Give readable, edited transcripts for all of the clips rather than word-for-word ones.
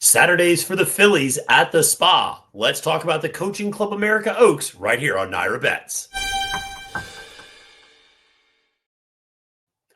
Saturdays for the Phillies at the Spa. Let's talk about the Coaching Club America Oaks right here on NYRA Bets.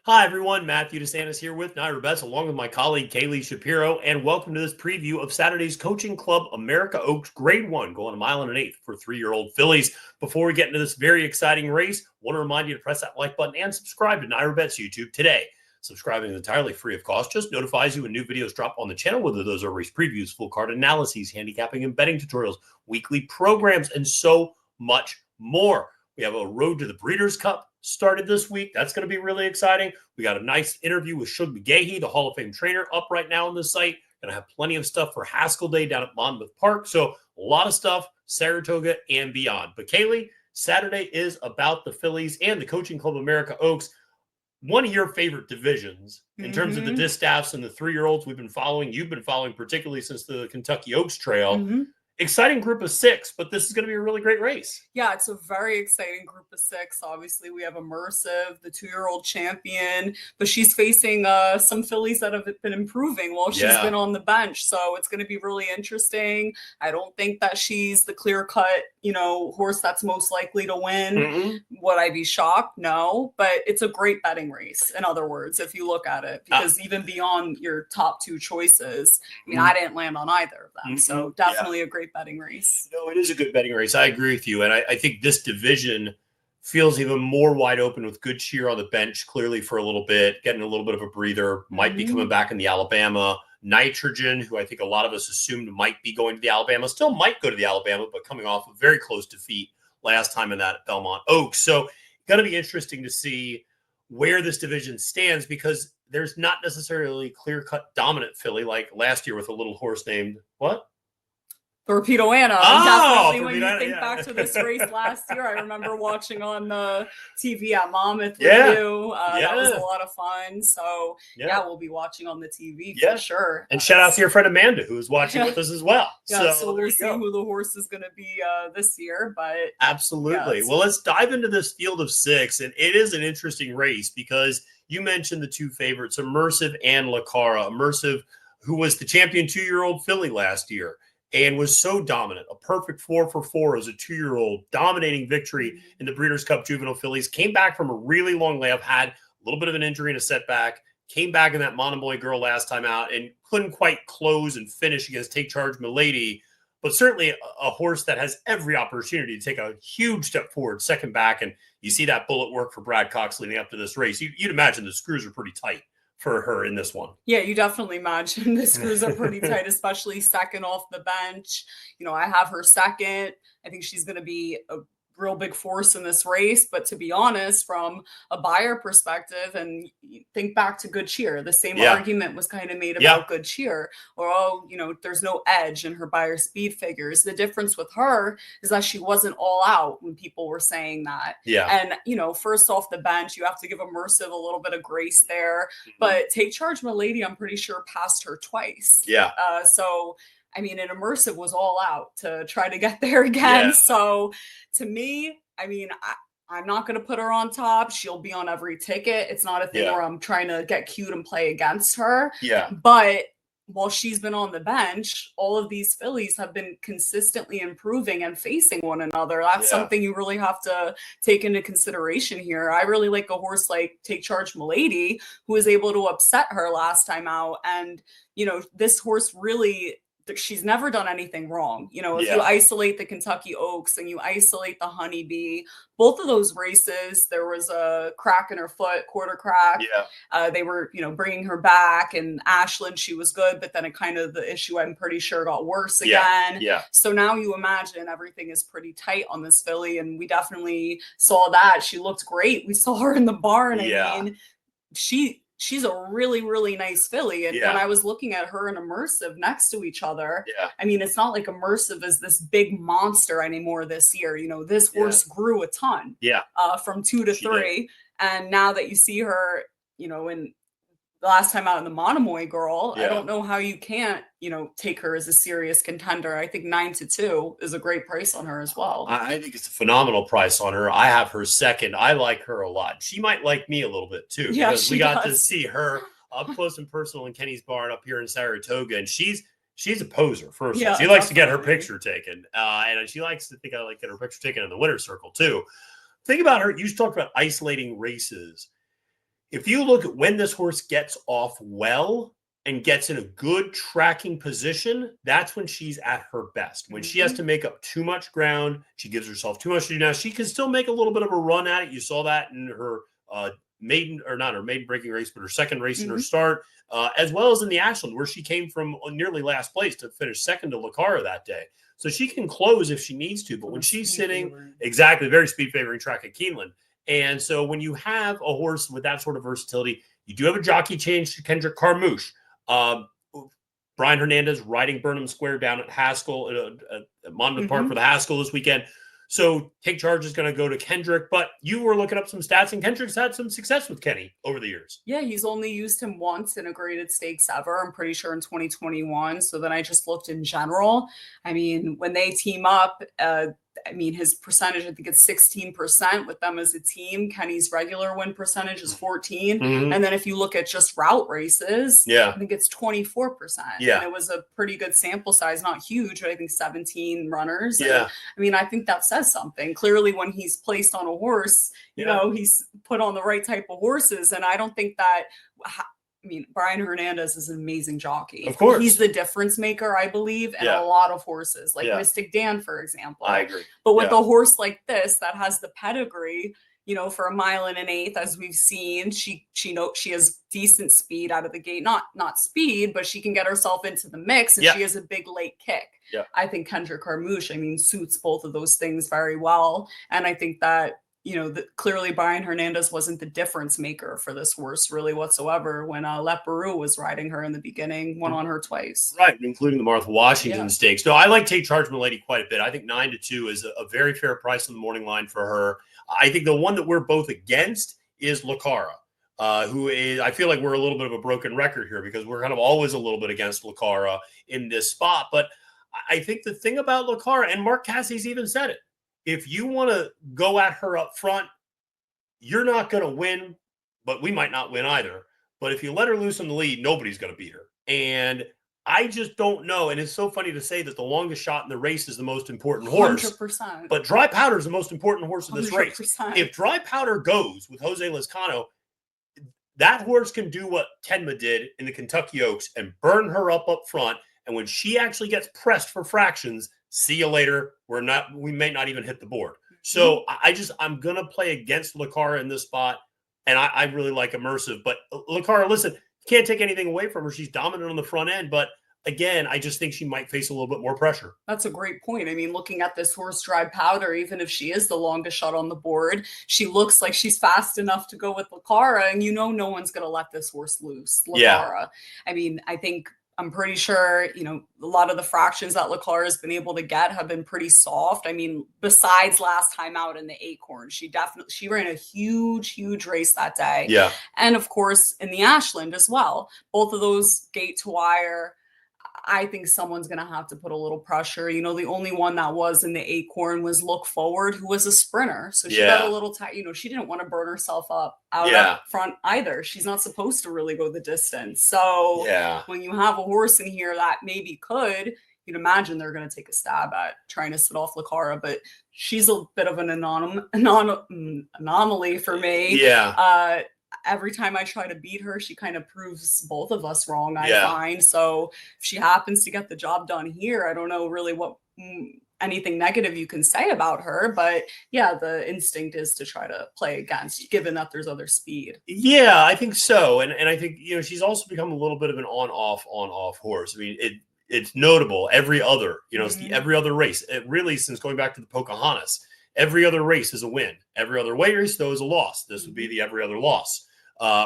Hi, everyone. Matthew DeSantis here with NYRA Bets, along with my colleague Kaylie Shapiro, and welcome to this preview of Saturday's Coaching Club America Oaks Grade 1, going a mile and an eighth for 3-year-old Phillies. Before we get into this very exciting race, I want to remind you to press that like button and subscribe to NYRA Bets YouTube today. Subscribing is entirely free of cost, just notifies you when new videos drop on the channel, whether those are race previews, full card analyses, handicapping and betting tutorials, weekly programs, and so much more. We have a Road to the Breeders' Cup started this week. That's going to be really exciting. We got a nice interview with Shug McGahee, the Hall of Fame trainer, up right now on the site. Going to have plenty of stuff for Haskell Day down at Monmouth Park. So a lot of stuff, Saratoga and beyond. But Kaylie, Saturday is about the Phillies and the Coaching Club America Oaks. One of your favorite divisions in terms of the distaffs and the 3-year-olds we've been following, you've been following particularly since the Kentucky Oaks Trail. Exciting group of 6, but this is going to be a really great race. Yeah, it's a very exciting group of 6. Obviously, we have Immersive, the 2-year-old champion, but she's facing some fillies that have been improving while she's been on the bench. So it's going to be really interesting. I don't think that she's the clear-cut, horse that's most likely to win. Would I be shocked? No, but it's a great betting race, in other words, if you look at it, because even beyond your top 2 choices, I mean, I didn't land on either of them. So definitely a great betting race. No, it is a good betting race. I agree with you. And I think this division feels even more wide open with Good Cheer on the bench, clearly for a little bit, getting a little bit of a breather, might be coming back in the Alabama. Nitrogen, who I think a lot of us assumed might be going to the Alabama, still might go to the Alabama, but coming off a very close defeat last time in that Belmont Oaks. So going to be interesting to see where this division stands, because there's not necessarily clear-cut dominant filly like last year with a little horse named what? Torpedo Anna. Oh, definitely when you think back to this race last year, I remember watching on the TV at Monmouth with you. That was a lot of fun. So, we'll be watching on the TV for sure. And shout out to your friend Amanda, who is watching with us as well. So we'll see who the horse is going to be this year. But absolutely. Well, let's dive into this field of 6. And it is an interesting race because you mentioned the 2 favorites, Immersive and Cara. Immersive, who was the champion 2-year-old filly last year, and was so dominant, a perfect 4 for 4 as a 2-year-old, dominating victory in the Breeders' Cup Juvenile Fillies. Came back from a really long layoff, had a little bit of an injury and a setback, came back in that Monomoy Girl last time out, and couldn't quite close and finish against Take Charge Milady, but certainly a horse that has every opportunity to take a huge step forward, second back, and you see that bullet work for Brad Cox leading up to this race. You'd imagine the screws are pretty tight for her in this one. Yeah, you definitely imagine the screws are pretty tight, especially second off the bench. I have her second. I think she's going to be a real big force in this race. But to be honest, from a buyer perspective, and think back to Good Cheer, the same argument was kind of made about Good Cheer, or, there's no edge in her buyer speed figures. The difference with her is that she wasn't all out when people were saying that. And, first off the bench, you have to give Immersive a little bit of grace there. But Take Charge Milady, I'm pretty sure, passed her twice. So, I mean, an Immersive was all out to try to get there again. So to me, I mean, I'm not going to put her on top. She'll be on every ticket. It's not a thing where I'm trying to get cute and play against her. But while she's been on the bench, all of these fillies have been consistently improving and facing one another. That's something you really have to take into consideration here. I really like a horse like Take Charge Milady, who was able to upset her last time out. And, this horse really, she's never done anything wrong. If you isolate the Kentucky Oaks and you isolate the Honeybee, both of those races, there was a crack in her foot, quarter crack. They were, bringing her back, and Ashland, she was good, but then the issue, I'm pretty sure, got worse again. So now you imagine everything is pretty tight on this filly, and we definitely saw that. She looked great. We saw her in the barn. I mean, she's a really, really nice filly. And when I was looking at her and Immersive next to each other, I mean, it's not like Immersive is this big monster anymore this year. This horse grew a ton from 2 to 3. And now that you see her, in the last time out in the Monomoy Girl, I don't know how you can't, take her as a serious contender. I think 9-2 is a great price on her as well. I think it's a phenomenal price on her. I have her second. I like her a lot. She might like me a little bit too, because we got to see her up close and personal in Kenny's barn up here in Saratoga, and she's she's a poser, first of all. Yeah, She likes to get her definitely. picture taken. And she likes to think I like get her picture taken in the winner's circle, too. Think about her. You talked about isolating races. If you look at when this horse gets off well and gets in a good tracking position, that's when she's at her best. When she has to make up too much ground, she gives herself too much to do. Now, she can still make a little bit of a run at it. You saw that in her maiden, or not her maiden breaking race, but her second race in her start, as well as in the Ashland, where she came from nearly last place to finish second to Cara that day. So she can close if she needs to. But when she's sitting, exactly, very speed favoring track at Keeneland. And so when you have a horse with that sort of versatility, you do have a jockey change to Kendrick Carmouche. Brian Hernandez riding Burnham Square down at Haskell, at Monmouth Park for the Haskell this weekend. So Take Charge is going to go to Kendrick. But you were looking up some stats, and Kendrick's had some success with Kenny over the years. Yeah, he's only used him once in a graded stakes ever, I'm pretty sure in 2021. So then I just looked in general. I mean, when they team up, his percentage, I think it's 16% with them as a team. Kenny's regular win percentage is 14. And then if you look at just route races, I think it's 24%. Yeah. And it was a pretty good sample size, not huge, but I think 17 runners. Yeah. And, I think that says something. Clearly, when he's placed on a horse, you know, he's put on the right type of horses. And I don't think that... Brian Hernandez is an amazing jockey. Of course. He's the difference maker, I believe, in a lot of horses, like Mystic Dan, for example. I agree. But with a horse like this that has the pedigree, for 1.1 miles, as we've seen, she has decent speed out of the gate. Not speed, but she can get herself into the mix, and she has a big late kick. Yeah. I think Kendrick Carmouche, suits both of those things very well. And I think that, clearly Brian Hernandez wasn't the difference maker for this horse really whatsoever when Leperoux was riding her in the beginning, won on her twice. Right, including the Martha Washington Stakes. No, I like Take Charge Milady quite a bit. I think 9-2 is a very fair price on the morning line for her. I think the one that we're both against is Cara, who is, I feel like we're a little bit of a broken record here because we're kind of always a little bit against Cara in this spot. But I think the thing about Cara, and Mark Cassie's even said it, if you want to go at her up front, you're not going to win, but we might not win either. But if you let her loose in the lead, nobody's going to beat her. And I just don't know. And it's so funny to say that the longest shot in the race is the most important horse. 100%. But Dry Powder is the most important horse in this 100%. race. If Dry Powder goes with Jose Lezcano, that horse can do what Tenma did in the Kentucky Oaks and burn her up front. And when she actually gets pressed for fractions, see you later. We may not even hit the board. So I'm going to play against Cara in this spot. And I really like Immersive. But Cara, listen, can't take anything away from her. She's dominant on the front end. But again, I just think she might face a little bit more pressure. That's a great point. Looking at this horse, Dry Powder, even if she is the longest shot on the board, she looks like she's fast enough to go with Cara. And no one's going to let this horse loose. Cara. I'm pretty sure, a lot of the fractions that Cara has been able to get have been pretty soft. Besides last time out in the Acorn, she ran a huge race that day. Yeah. And of course, in the Ashland as well. Both of those gate to wire. I think someone's going to have to put a little pressure. The only one that was in the Acorn was Look Forward, who was a sprinter. So she got a little tight. She didn't want to burn herself up out front either. She's not supposed to really go the distance. So when you have a horse in here that maybe could, you'd imagine they're going to take a stab at trying to sit off Cara. But she's a bit of an anomaly for me. Yeah. Every time I try to beat her, she kind of proves both of us wrong, I find. So if she happens to get the job done here, I don't know really what anything negative you can say about her. But the instinct is to try to play against, given that there's other speed. Yeah, I think so. And I think, she's also become a little bit of an on-off horse. It's notable. Every other, every other race, it really, since going back to the Pocahontas, every other race is a win. Every other weight race, though, is a loss. This would be the every other loss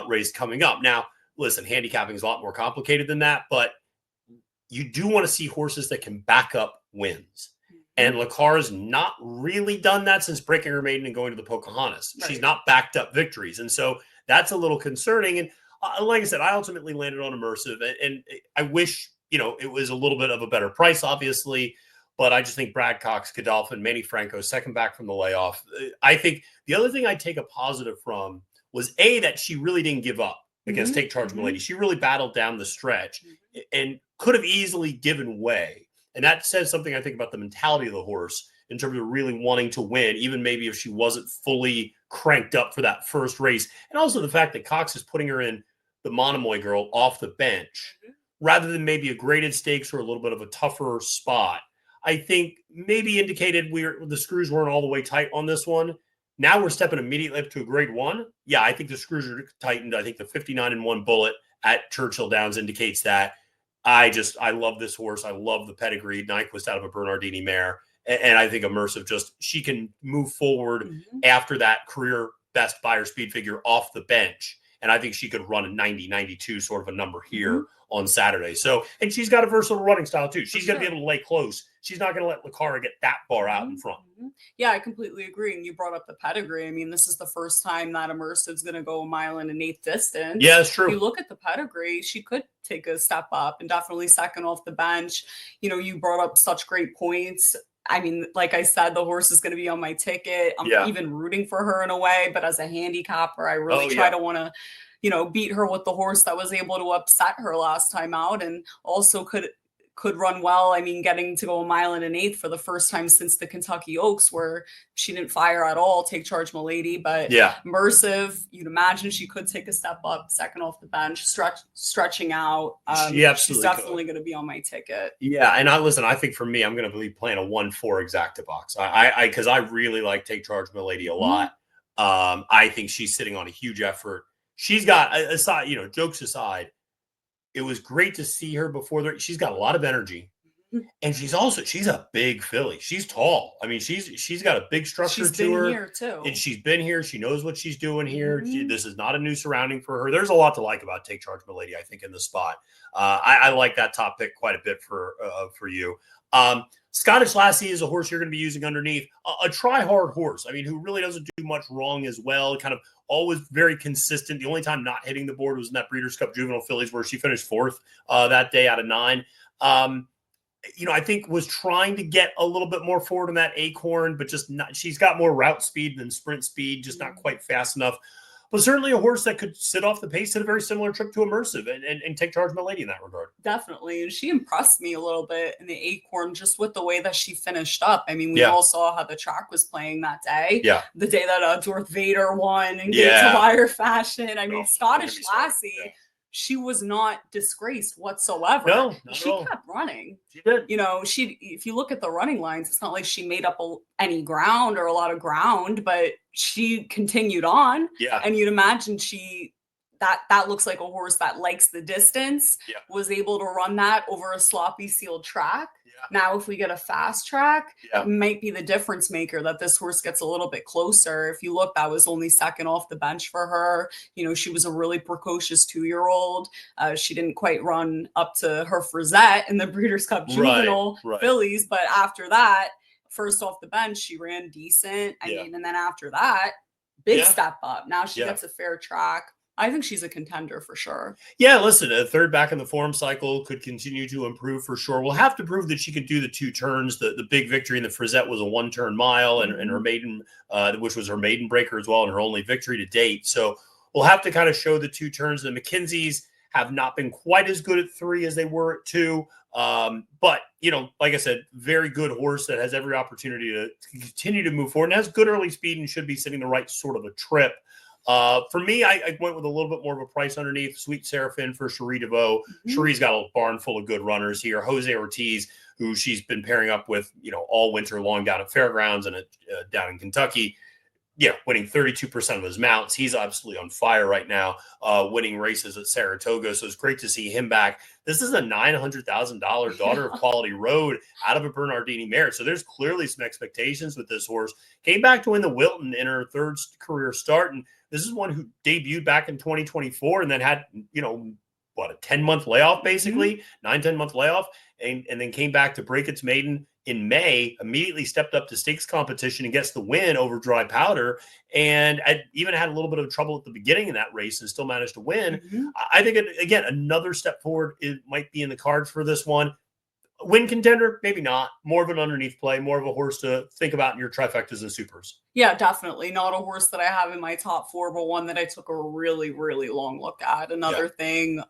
race coming up. Now, listen, handicapping is a lot more complicated than that, but you do want to see horses that can back up wins. And Cara's not really done that since breaking her maiden and going to the Pocahontas. Right. She's not backed up victories. And so that's a little concerning. And like I said, I ultimately landed on Immersive. And I wish, it was a little bit of a better price, obviously. But I just think Brad Cox, Godolphin, Manny Franco, second back from the layoff. I think the other thing I take a positive from was, that she really didn't give up against Take Charge Milady. She really battled down the stretch. And could have easily given way. And that says something, I think, about the mentality of the horse in terms of really wanting to win, even maybe if she wasn't fully cranked up for that first race. And also the fact that Cox is putting her in the Monomoy Girl off the bench rather than maybe a graded stakes or a little bit of a tougher spot, I think maybe indicated the screws weren't all the way tight on this one. Now we're stepping immediately up to a grade one. Yeah, I think the screws are tightened. I think the 59-1 bullet at Churchill Downs indicates that. I love this horse. I love the pedigree. Nyquist out of a Bernardini mare. And I think Immersive she can move forward after that career best buyer speed figure off the bench. And I think she could run a 90, 92 sort of a number here on Saturday. So, and she's got a versatile running style too. She's going to be able to lay close. She's not going to let Cara get that far out in front. Yeah, I completely agree. And you brought up the pedigree. I mean, this is the first time that Immersive's going to go 1.1 1/8 distance. Yeah, it's true. If you look at the pedigree, she could take a step up and definitely second off the bench. You know, you brought up such great points. I mean, like I said, the horse is going to be on my ticket. I'm even rooting for her in a way, but as a handicapper, I really try to want to, you know, beat her with the horse that was able to upset her last time out and also could run well. I mean, getting to go 1.1 1/8 for the first time since the Kentucky Oaks, where she didn't fire at all, Take Charge Milady. But Immersive, you'd imagine she could take a step up, second off the bench, stretching out. She's definitely going to be on my ticket. Yeah, and I think for me, I'm going to be playing a 1-4 exacta box. Because I really like Take Charge Milady a lot. I think she's sitting on a huge effort. She's got, aside, you know, jokes aside, it was great to see her before. She's got a lot of energy, and she's a big filly. She's tall. I mean, she's got a big structure to her. Here too, and she's been here. She knows what she's doing here. This is not a new surrounding for her. There's a lot to like about Take Charge Milady, I think, in the spot. I like that top pick quite a bit for you. Scottish Lassie is a horse you're going to be using underneath. A try-hard horse, I mean, who really doesn't do much wrong as well, kind of always very consistent. The only time not hitting the board was in that Breeders' Cup Juvenile Fillies where she finished 4th that day out of 9. You know, I think was trying to get a little bit more forward on that Acorn, but just not. She's got more route speed than sprint speed, just not quite fast enough. But certainly a horse that could sit off the pace, at a very similar trip to Immersive and Take Charge Milady in that regard. Definitely. And she impressed me a little bit in the Acorn just with the way that she finished up. I mean, we all saw how the track was playing that day. Yeah. The day that Darth Vader won in Gates of Fire fashion. I mean, Scottish Lassie, she was not disgraced whatsoever. No, she kept running. She did. You know, if you look at the running lines, it's not like she made up any ground or a lot of ground, but she continued on. Yeah. And you'd imagine that looks like a horse that likes the distance, was able to run that over a sloppy sealed track. Now, if we get a fast track, it might be the difference maker that this horse gets a little bit closer. If you look, that was only second off the bench for her. You know, she was a really precocious 2-year-old. She didn't quite run up to her Frisette in the Breeders' Cup Juvenile Fillies. But after that, first off the bench, she ran decent. I mean, and then after that, big step up. Now she gets a fair track. I think she's a contender for sure. Yeah, listen, a third back in the form cycle could continue to improve for sure. We'll have to prove that she can do the 2 turns. The big victory in the Frisette was a 1-turn mile and her maiden, which was her maiden breaker as well, and her only victory to date. So we'll have to kind of show the 2 turns. The McKinseys have not been quite as good at 3 as they were at 2. But, you know, like I said, very good horse that has every opportunity to continue to move forward and has good early speed and should be sitting the right sort of a trip. For me, I went with a little bit more of a price underneath. Sweet Seraphim for Cherie DeVoe. Cherie's got a barn full of good runners here. Jose Ortiz, who she's been pairing up with, you know, all winter long down at Fairgrounds and down in Kentucky. Yeah, winning 32% of his mounts. He's absolutely on fire right now, winning races at Saratoga. So it's great to see him back. This is a $900,000 Daughter of Quality Road out of a Bernardini mare. So there's clearly some expectations with this horse. Came back to win the Wilton in her 3rd career start. And this is one who debuted back in 2024 and then had, you know, a 10-month layoff, basically, 9-10-month layoff, and then came back to break its maiden in May, immediately stepped up to stakes competition and gets the win over Dry Powder. And I even had a little bit of trouble at the beginning of that race and still managed to win. I think, again, another step forward, it might be in the cards for this one. Win contender, maybe not. More of an underneath play, more of a horse to think about in your trifectas and supers. Yeah, definitely. Not a horse that I have in my top 4, but one that I took a really, really long look at. Another thing,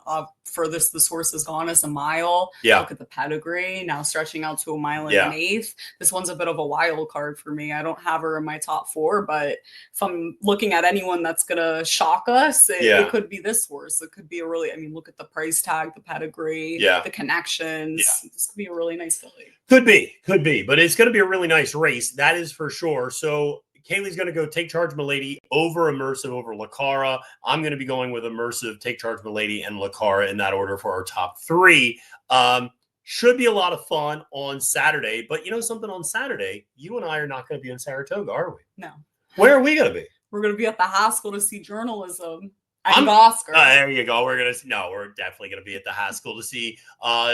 furthest this horse has gone is a mile. Yeah. Look at the pedigree, now stretching out to a mile and Yeah. an eighth. This one's a bit of a wild card for me. I don't have her in my top 4, but if I'm looking at anyone that's going to shock us, it could be this horse. It could be a really, I mean, look at the price tag, the pedigree, the connections. This could be a really nice filly. Could be, but it's going to be a really nice race. That is for sure. So Kaylie's going to go Take Charge Milady over Immersive over Cara. I'm going to be going with Immersive, Take Charge Milady, and Cara in that order for our top 3. Should be a lot of fun on Saturday. But you know something, on Saturday, you and I are not going to be in Saratoga, are we? No. Where are we going to be? We're going to be at the Haskell to see journalism. And Oscar. There you go. We're definitely going to be at the Haskell to see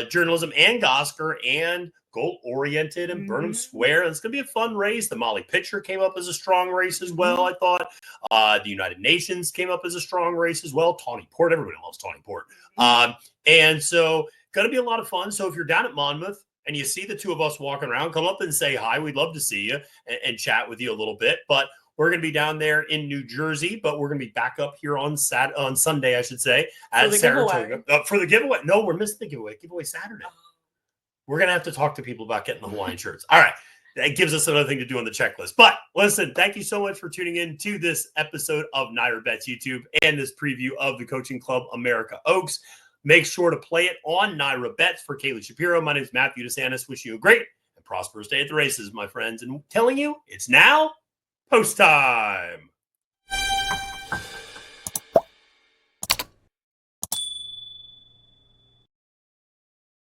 journalism and Oscar and Goal Oriented and Burnham Square. It's going to be a fun race. The Molly Pitcher came up as a strong race as well, I thought. The United Nations came up as a strong race as well. Tawny Port. Everybody loves Tawny Port. And so going to be a lot of fun. So if you're down at Monmouth and you see the two of us walking around, come up and say hi. We'd love to see you and chat with you a little bit. But we're going to be down there in New Jersey, but we're going to be back up here on Sunday, I should say, at Saratoga. For the giveaway. No, we're missing the giveaway. Giveaway Saturday. We're going to have to talk to people about getting the Hawaiian shirts. All right. That gives us another thing to do on the checklist. But listen, thank you so much for tuning in to this episode of NYRA Bets YouTube and this preview of the Coaching Club America Oaks. Make sure to play it on NYRA Bets for Kaylie Shapiro. My name is Matthew DeSantis. Wishing you a great and prosperous day at the races, my friends. And telling you, it's now post time.